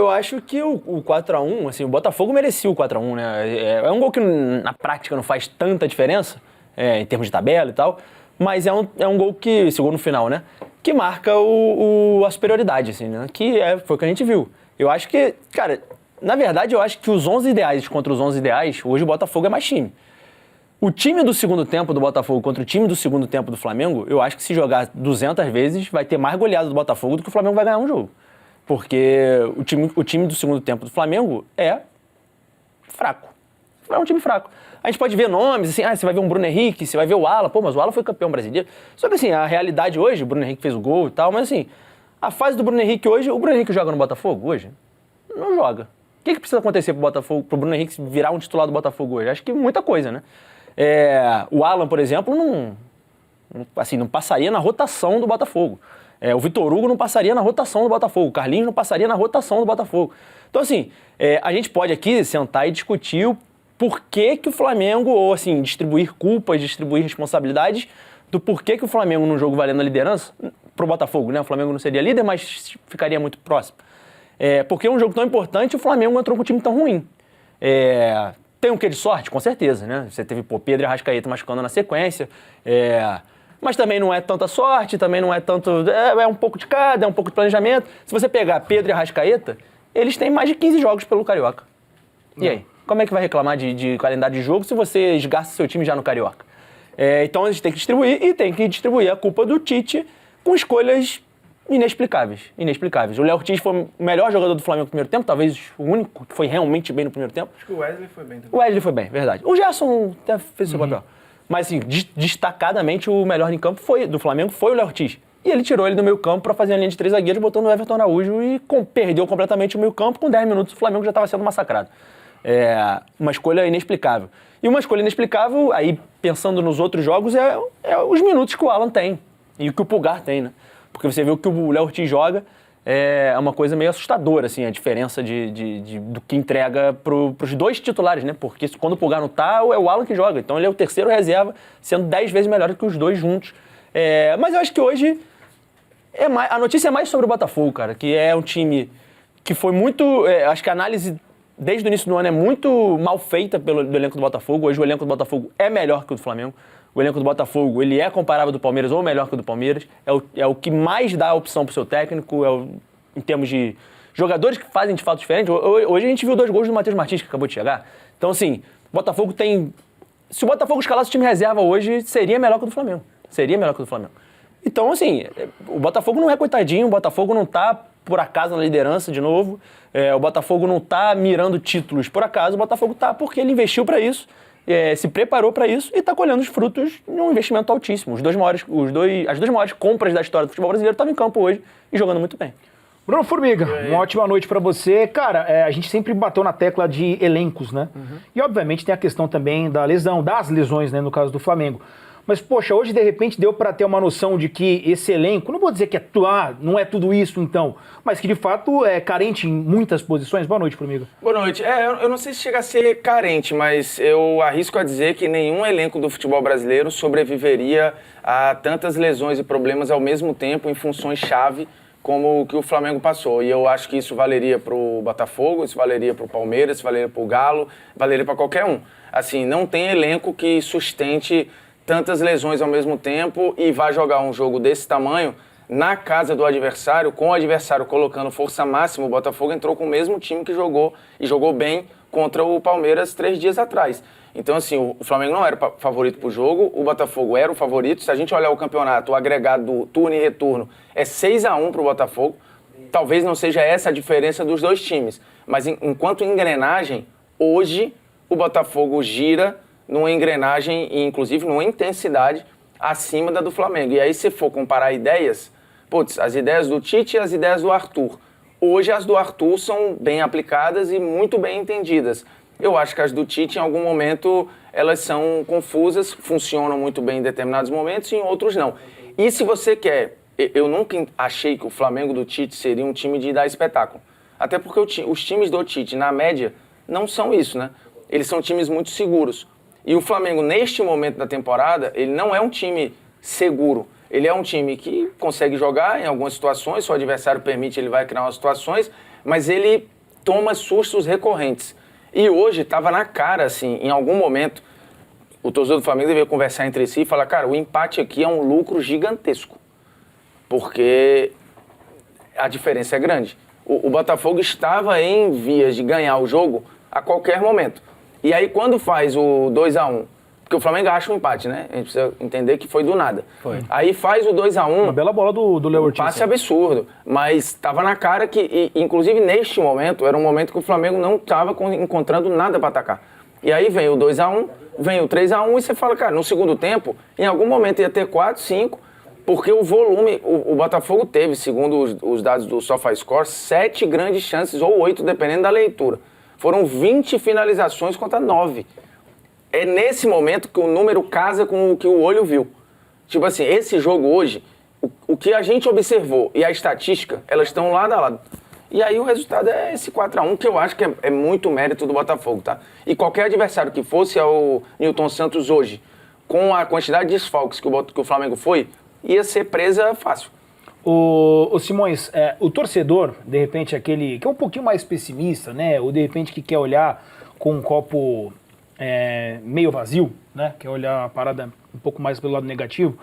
eu acho que o 4x1, assim, o Botafogo merecia o 4x1, né? É um gol que na prática não faz tanta diferença, em termos de tabela e tal, mas é um gol que, esse gol no final, né? Que marca a superioridade, assim, né? Foi o que a gente viu. Eu acho que, cara, na verdade, eu acho que os 11 ideais contra os 11 ideais, hoje o Botafogo é mais time. O time do segundo tempo do Botafogo contra o time do segundo tempo do Flamengo, eu acho que se jogar 200 vezes, vai ter mais goleada do Botafogo do que o Flamengo vai ganhar um jogo. Porque o time do segundo tempo do Flamengo é fraco. É um time fraco. A gente pode ver nomes, assim, você vai ver um Bruno Henrique, você vai ver o Alan, mas o Alan foi campeão brasileiro. Só que assim, a realidade hoje, o Bruno Henrique fez o gol e tal, mas assim, a fase do Bruno Henrique hoje, o Bruno Henrique joga no Botafogo hoje? Não joga. O que precisa acontecer pro Botafogo, pro Bruno Henrique virar um titular do Botafogo hoje? Acho que muita coisa, né? O Alan, por exemplo, não passaria na rotação do Botafogo. O Vitor Hugo não passaria na rotação do Botafogo. O Carlinhos não passaria na rotação do Botafogo. Então, assim, a gente pode aqui sentar e discutir o porquê que o Flamengo, ou assim, distribuir culpas, distribuir responsabilidades do porquê que o Flamengo, num jogo valendo a liderança, pro Botafogo, né? O Flamengo não seria líder, mas ficaria muito próximo. Porque um jogo tão importante, o Flamengo entrou com um time tão ruim. Tem um quê de sorte? Com certeza, né? Você teve Pedro e Arrascaeta machucando na sequência. Mas também não é tanta sorte, também não é tanto... É um pouco de cada, é um pouco de planejamento. Se você pegar Pedro e Arrascaeta, eles têm mais de 15 jogos pelo Carioca. E aí? Como é que vai reclamar de calendário de jogo se você esgasta seu time já no Carioca? Então a gente tem que distribuir, e tem que distribuir a culpa do Tite com escolhas inexplicáveis. O Léo Ortiz foi o melhor jogador do Flamengo no primeiro tempo, talvez o único que foi realmente bem no primeiro tempo. Acho que o Wesley foi bem também. O Wesley foi bem, verdade. O Gerson até fez o seu papel. Mas, assim, destacadamente, o melhor em campo do Flamengo foi o Léo Ortiz. E ele tirou ele do meio campo para fazer a linha de 3 zagueiros, botando o Everton Araújo e perdeu completamente o meio campo. Com 10 minutos, o Flamengo já estava sendo massacrado. Uma escolha inexplicável. E uma escolha inexplicável, aí pensando nos outros jogos, é os minutos que o Alan tem e o que o Pulgar tem, né? Porque você vê o que o Léo Ortiz joga, é uma coisa meio assustadora, assim, a diferença do que entrega pros dois titulares, né? Porque quando o Pulgar não tá, é o Alan que joga. Então ele é o terceiro reserva, sendo 10 vezes melhor do que os dois juntos. Mas eu acho que hoje a notícia é mais sobre o Botafogo, cara, que é um time que foi muito... acho que a análise desde o início do ano é muito mal feita do elenco do Botafogo. Hoje o elenco do Botafogo é melhor que o do Flamengo. O elenco do Botafogo, ele é comparável do Palmeiras ou melhor que o do Palmeiras. É o que mais dá opção pro seu técnico, em termos de jogadores que fazem de fato diferente. Hoje a gente viu 2 gols do Matheus Martins, que acabou de chegar. Então, assim, o Botafogo tem... Se o Botafogo escalasse o time reserva hoje, seria melhor que o do Flamengo. Então, assim, o Botafogo não é coitadinho, o Botafogo não tá por acaso na liderança de novo, o Botafogo não tá mirando títulos por acaso, o Botafogo tá porque ele investiu para isso, se preparou para isso e está colhendo os frutos de um investimento altíssimo. As duas maiores compras da história do futebol brasileiro estavam em campo hoje e jogando muito bem. Bruno Formiga, uma ótima noite para você. Cara, a gente sempre bateu na tecla de elencos, né? E obviamente tem a questão também das lesões, né, no caso do Flamengo. Mas, poxa, hoje de repente deu para ter uma noção de que esse elenco, não vou dizer que não é tudo isso então, mas que de fato é carente em muitas posições. Boa noite, Formiga. Boa noite. Eu não sei se chega a ser carente, mas eu arrisco a dizer que nenhum elenco do futebol brasileiro sobreviveria a tantas lesões e problemas ao mesmo tempo em funções-chave como o que o Flamengo passou. E eu acho que isso valeria para o Botafogo, isso valeria para o Palmeiras, isso valeria para o Galo, valeria para qualquer um. Assim, não tem elenco que sustente tantas lesões ao mesmo tempo e vai jogar um jogo desse tamanho na casa do adversário, com o adversário colocando força máxima. O Botafogo entrou com o mesmo time que jogou e jogou bem contra o Palmeiras 3 dias atrás. Então, assim, o Flamengo não era favorito para o jogo, o Botafogo era o favorito. Se a gente olhar o campeonato, o agregado do turno e retorno é 6-1 para o Botafogo. Talvez não seja essa a diferença dos dois times, mas enquanto engrenagem, hoje o Botafogo gira numa engrenagem e, inclusive, numa intensidade acima da do Flamengo. E aí, se for comparar ideias, as ideias do Tite e as ideias do Arthur. Hoje, as do Arthur são bem aplicadas e muito bem entendidas. Eu acho que as do Tite, em algum momento, elas são confusas, funcionam muito bem em determinados momentos e em outros não. E se você quer... Eu nunca achei que o Flamengo do Tite seria um time de dar espetáculo. Até porque os times do Tite, na média, não são isso, né? Eles são times muito seguros. E o Flamengo, neste momento da temporada, ele não é um time seguro. Ele é um time que consegue jogar em algumas situações, se o adversário permite, ele vai criar umas situações, mas ele toma sustos recorrentes. E hoje estava na cara, assim, em algum momento, o torcedor do Flamengo deveria conversar entre si e falar, cara, o empate aqui é um lucro gigantesco, porque a diferença é grande. O Botafogo estava em vias de ganhar o jogo a qualquer momento. E aí, quando faz o 2-1, porque o Flamengo acha um empate, né? A gente precisa entender que foi do nada. Foi. Aí faz o 2-1. Uma bela bola do Léo Ortiz. Passe absurdo. Mas estava na cara que, inclusive neste momento, era um momento que o Flamengo não estava encontrando nada para atacar. E aí vem o 2-1, vem o 3-1 e você fala, cara, no segundo tempo, em algum momento ia ter 4, 5, porque o volume, o Botafogo teve, segundo os dados do SofaScore, 7 grandes chances, ou 8, dependendo da leitura. Foram 20 finalizações contra 9. É nesse momento que o número casa com o que o olho viu. Tipo assim, esse jogo hoje, o que a gente observou e a estatística, elas estão lado a lado. E aí o resultado é esse 4-1, que eu acho que é muito mérito do Botafogo, tá? E qualquer adversário que fosse ao Newton Santos hoje, com a quantidade de desfalques que o Flamengo foi, ia ser presa fácil. O Simões, o torcedor, de repente, aquele que é um pouquinho mais pessimista, né? Ou de repente que quer olhar com um copo meio vazio, né? Quer olhar a parada um pouco mais pelo lado negativo,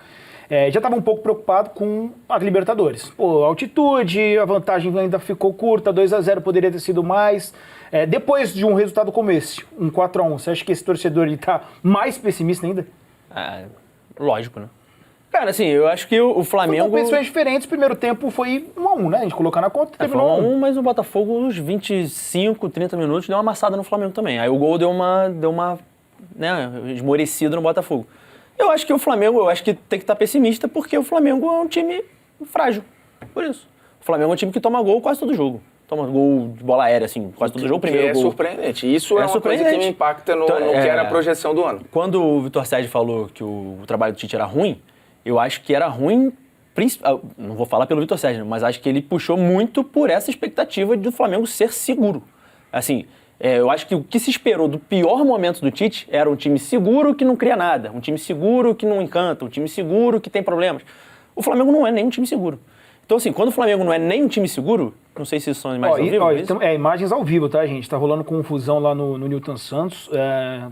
já estava um pouco preocupado com a Libertadores. Pô, a altitude, a vantagem ainda ficou curta, 2-0 poderia ter sido mais. Depois de um resultado como esse, um 4-1, você acha que esse torcedor está mais pessimista ainda? Lógico, né? Cara, assim, eu acho que o Flamengo... Foram competições diferentes, o primeiro tempo foi 1-1, né? A gente colocar na conta, terminou 1-1, mas o Botafogo, uns 25, 30 minutos, deu uma amassada no Flamengo também. Aí o gol deu uma esmorecida no Botafogo. Eu acho que o Flamengo, tem que estar pessimista, porque o Flamengo é um time frágil, por isso. O Flamengo é um time que toma gol quase todo jogo. Toma gol de bola aérea, assim, quase todo jogo, primeiro gol. Surpreendente. Isso é uma coisa que me impacta no que era a projeção do ano. Quando o Vitor Sérgio falou que o trabalho do Tite era ruim, eu acho que era ruim, não vou falar pelo Vitor Sérgio, mas acho que ele puxou muito por essa expectativa do Flamengo ser seguro. Assim, eu acho que o que se esperou do pior momento do Tite era um time seguro que não cria nada, um time seguro que não encanta, um time seguro que tem problemas. O Flamengo não é nem um time seguro. Então, assim, quando o Flamengo não é nem um time seguro, não sei se são imagens ao vivo. Imagens ao vivo, tá, gente? Tá rolando confusão lá no Newton Santos.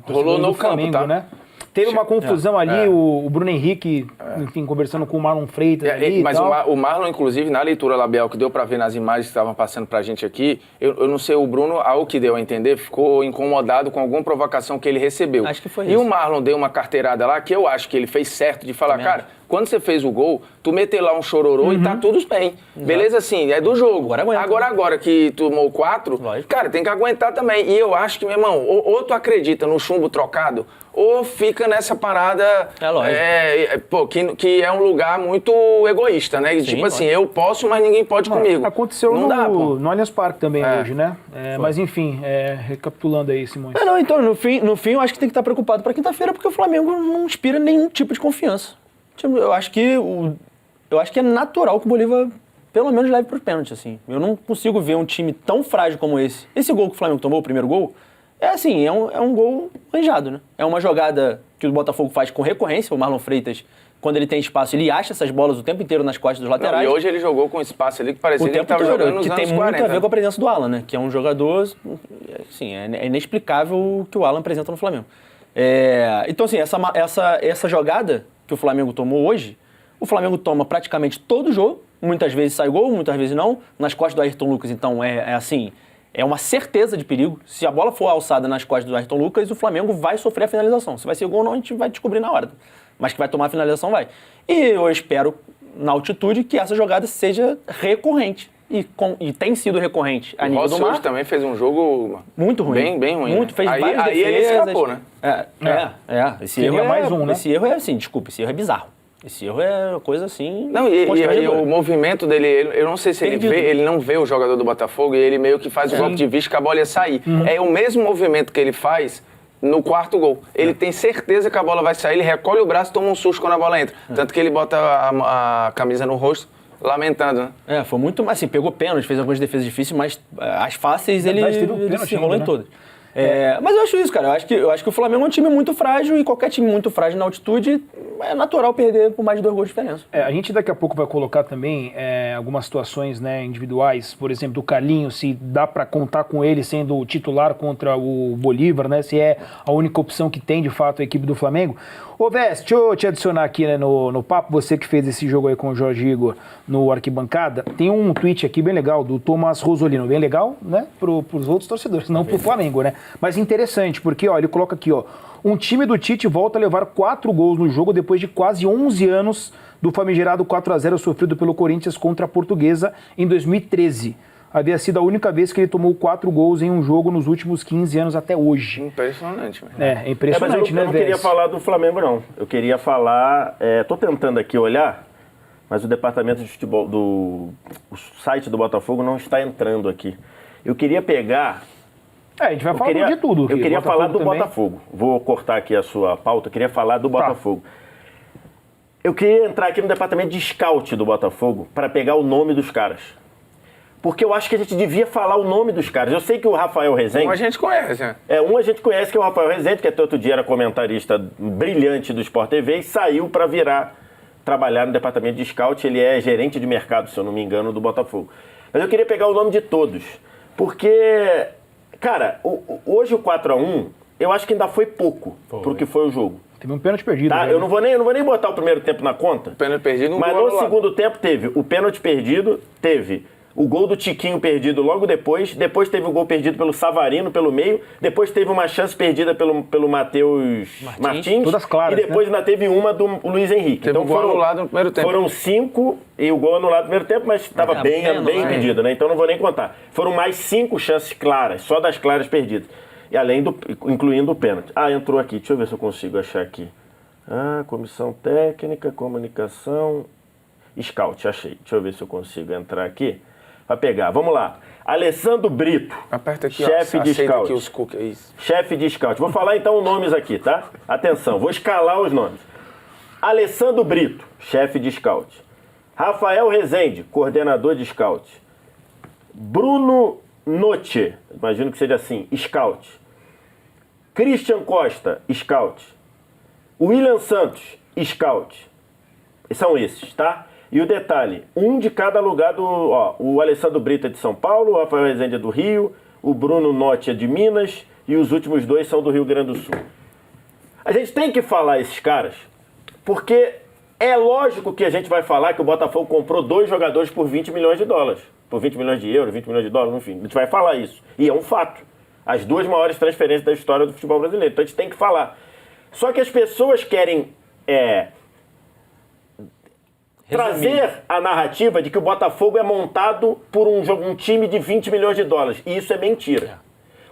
Rolou no Flamengo, campo, tá? Né? Teve uma confusão ali, o Bruno Henrique, enfim, conversando com o Marlon Freitas ali mas e tal. o Marlon, inclusive, na leitura labial que deu pra ver nas imagens que estavam passando pra gente aqui, eu não sei, o Bruno, ao que deu a entender, ficou incomodado com alguma provocação que ele recebeu. Acho que foi isso. E o Marlon deu uma carteirada lá, que eu acho que ele fez certo, de falar, cara, quando você fez o gol, tu meteu lá um chororô e tá tudo bem. Beleza, assim, é do jogo. Agora que tu tomou 4, cara, tem que aguentar também. E eu acho que, meu irmão, ou tu acredita no chumbo trocado, ou fica nessa parada que é um lugar muito egoísta, né? Sim, tipo assim, eu posso, mas ninguém pode comigo. Aconteceu no Allianz Parque também hoje, né? Mas enfim, recapitulando aí, Simões. Então, no fim, eu acho que tem que estar preocupado para quinta-feira, porque o Flamengo não inspira nenhum tipo de confiança. Eu acho que é natural que o Bolívar, pelo menos, leve para os pênaltis, assim. Eu não consigo ver um time tão frágil como esse. Esse gol que o Flamengo tomou, o primeiro gol, é um gol manjado, né? É uma jogada que o Botafogo faz com recorrência. O Marlon Freitas, quando ele tem espaço, ele acha essas bolas o tempo inteiro nas costas dos laterais. E hoje ele jogou com espaço ali que parecia que ele estava jogando nos anos 40. Que tem muito a ver com a presença do Alan, né? Que é um jogador, assim, é inexplicável o que o Alan apresenta no Flamengo. Então, assim, essa jogada que o Flamengo tomou hoje, o Flamengo toma praticamente todo jogo, muitas vezes sai gol, muitas vezes não, nas costas do Ayrton Lucas, então é uma certeza de perigo. Se a bola for alçada nas costas do Ayrton Lucas, o Flamengo vai sofrer a finalização. Se vai ser gol ou não, a gente vai descobrir na hora, mas que vai tomar a finalização, vai. E eu espero, na altitude, que essa jogada seja recorrente. E tem sido recorrente a nível do mar. O hoje também fez um jogo muito ruim. Bem ruim. Muito, fez várias defesas. Aí ele escapou, né? Esse erro mais um, né? Esse erro esse erro é bizarro. Esse erro é coisa assim... Não, e o movimento dele, eu não sei se ele não vê o jogador do Botafogo e ele meio que faz o golpe de vista que a bola ia sair. É o mesmo movimento que ele faz no quarto gol. Ele tem certeza que a bola vai sair, ele recolhe o braço e toma um susto quando a bola entra. Tanto que ele bota a camisa no rosto, lamentando, né? Foi muito... Assim, pegou pênalti, fez algumas defesas difíceis, mas as fáceis ele se enrolou em todas. Mas eu acho isso, cara. Eu acho que o Flamengo é um time muito frágil e qualquer time muito frágil na altitude é natural perder por mais de 2 gols de diferença. A gente daqui a pouco vai colocar também algumas situações, né, individuais, por exemplo, do Carlinhos, se dá para contar com ele sendo titular contra o Bolívar, né, se é a única opção que tem de fato a equipe do Flamengo. Ô Vés, deixa eu te adicionar aqui, né, no papo, você que fez esse jogo aí com o Jorge Igor no Arquibancada, tem um tweet aqui bem legal do Thomas Rosolino, bem legal, né, pros outros torcedores, não pro Flamengo, né, mas interessante, porque, ó, ele coloca aqui, ó, um time do Tite volta a levar 4 gols no jogo depois de quase 11 anos do famigerado 4-0 sofrido pelo Corinthians contra a Portuguesa em 2013. Havia sido a única vez que ele tomou 4 gols em um jogo nos últimos 15 anos até hoje. Impressionante, velho. É impressionante, né, eu não queria falar do Flamengo, não. Eu queria falar... tô tentando aqui olhar, mas o departamento de futebol, o site do Botafogo não está entrando aqui. Eu queria pegar... a gente vai falar de tudo. Eu queria falar do também. Botafogo. Vou cortar aqui a sua pauta. Eu queria falar do Botafogo. Eu queria entrar aqui no departamento de scout do Botafogo para pegar o nome dos caras. Porque eu acho que a gente devia falar o nome dos caras. Eu sei que o Rafael Rezende... Um a gente conhece, né? Um a gente conhece, que é o Rafael Rezende, que até outro dia era comentarista brilhante do Sport TV e saiu para trabalhar no departamento de scout. Ele é gerente de mercado, se eu não me engano, do Botafogo. Mas eu queria pegar o nome de todos. Porque... Cara, hoje o 4-1, eu acho que ainda foi pouco pro que foi o jogo. Teve um pênalti perdido. Tá? Né? Eu não vou nem botar o primeiro tempo na conta. Pênalti perdido, mas no segundo tempo teve o pênalti perdido, teve o gol do Tiquinho perdido logo depois teve o gol perdido pelo Savarino pelo meio, depois teve uma chance perdida pelo Matheus Martins. Todas claras, e depois né? ainda teve uma do Luiz Henrique. Teve então gol anulado no primeiro tempo. Foram 5 e o gol anulado no primeiro tempo, mas estava bem impedido, né? Então não vou nem contar. Foram mais 5 chances claras, só das claras perdidas. E incluindo o pênalti. Entrou aqui, deixa eu ver se eu consigo achar aqui. Comissão técnica, comunicação, scout, achei. Deixa eu ver se eu consigo entrar aqui. Vai pegar, vamos lá. Alessandro Brito, aperta aqui, chefe de scout. Aqui os cookies. Chefe de scout. Vou falar então os nomes aqui, tá? Atenção, vou escalar os nomes. Alessandro Brito, chefe de scout. Rafael Rezende, coordenador de scout. Bruno Noche, imagino que seja assim, scout. Christian Costa, scout. William Santos, scout. São esses, tá? E o detalhe, um de cada lugar o Alessandro Brito é de São Paulo, o Rafael Rezende é do Rio, o Bruno Notti é de Minas e os últimos 2 são do Rio Grande do Sul. A gente tem que falar esses caras, porque é lógico que a gente vai falar que o Botafogo comprou 2 jogadores por 20 milhões de dólares, por 20 milhões de euros, 20 milhões de dólares, enfim, a gente vai falar isso. E é um fato. As 2 maiores transferências da história do futebol brasileiro, então a gente tem que falar. Só que as pessoas querem... trazer a narrativa de que o Botafogo é montado por um time de 20 milhões de dólares. E isso é mentira.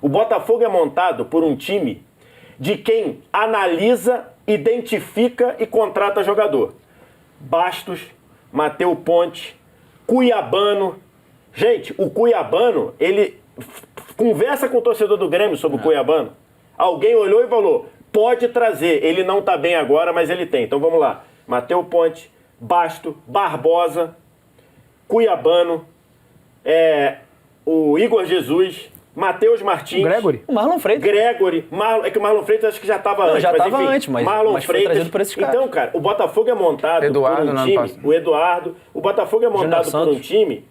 O Botafogo é montado por um time de quem analisa, identifica e contrata jogador. Bastos, Matheus Ponte, Cuiabano. Gente, o Cuiabano, ele conversa com o torcedor do Grêmio sobre o Cuiabano. Alguém olhou e falou, pode trazer. Ele não tá bem agora, mas ele tem. Então vamos lá. Matheus Ponte, Basto, Barbosa, Cuiabano, o Igor Jesus, Matheus Martins. O Marlon Freitas. É que o Marlon Freitas acho que já estava antes. Já estava antes, mas Marlon foi trazido por esses caras. Então, cara, o Botafogo é montado por um time... O Eduardo. O Botafogo é montado por um time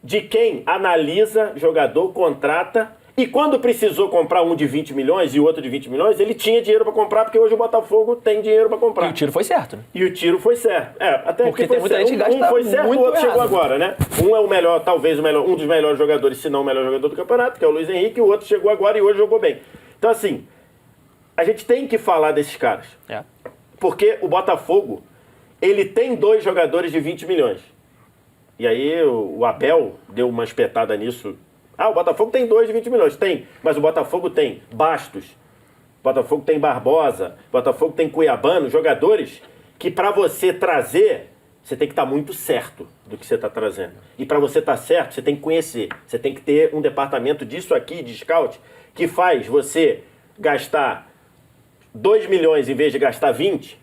de quem analisa jogador, contrata... E quando precisou comprar um de 20 milhões e o outro de 20 milhões, ele tinha dinheiro para comprar, porque hoje o Botafogo tem dinheiro para comprar. E o tiro foi certo, né? E o tiro foi certo. Até porque foi tem muita certo. gente que gasta um foi certo, o outro errado. chegou agora, né? Um é o melhor, talvez um dos melhores jogadores, se não o melhor jogador do campeonato, que é o Luiz Henrique, e o outro chegou agora e hoje jogou bem. Então, assim, a gente tem que falar desses caras. Porque o Botafogo, ele tem 2 jogadores de 20 milhões. E aí o Abel deu uma espetada nisso. O Botafogo tem 2 de 20 milhões. Tem, mas o Botafogo tem Bastos, o Botafogo tem Barbosa, o Botafogo tem Cuiabano, jogadores que para você trazer, você tem que estar muito certo do que você está trazendo. E para você estar certo, você tem que conhecer. Você tem que ter um departamento disso aqui, de scout, que faz você gastar 2 milhões em vez de gastar 20,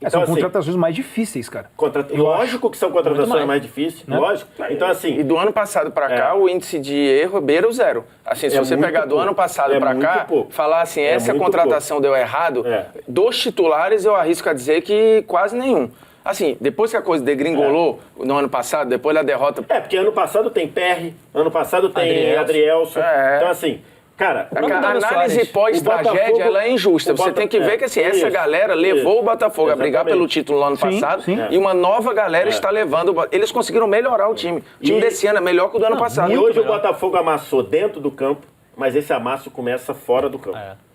São assim, contratações mais difíceis, cara. Lógico que são contratações mais difíceis, né? lógico. Então, assim... E do ano passado pra cá, o índice de erro beira o 0. Assim, se você muito pegar do pouco. ano passado É pra muito cá, pouco. falar assim, essa muito contratação deu errado, dos titulares eu arrisco a dizer que quase nenhum. Assim, depois que a coisa degringolou no ano passado, depois da derrota... porque ano passado tem Perry, ano passado tem Adrielson. Então, assim... Cara, a análise pós-tragédia, ela é injusta. Você tem que ver que assim, essa galera levou o Botafogo a brigar pelo título no ano passado e uma nova galera está levando... Eles conseguiram melhorar o time. O time desse ano é melhor que o do ano passado. E hoje o Botafogo amassou dentro do campo, mas esse amasso começa fora do campo.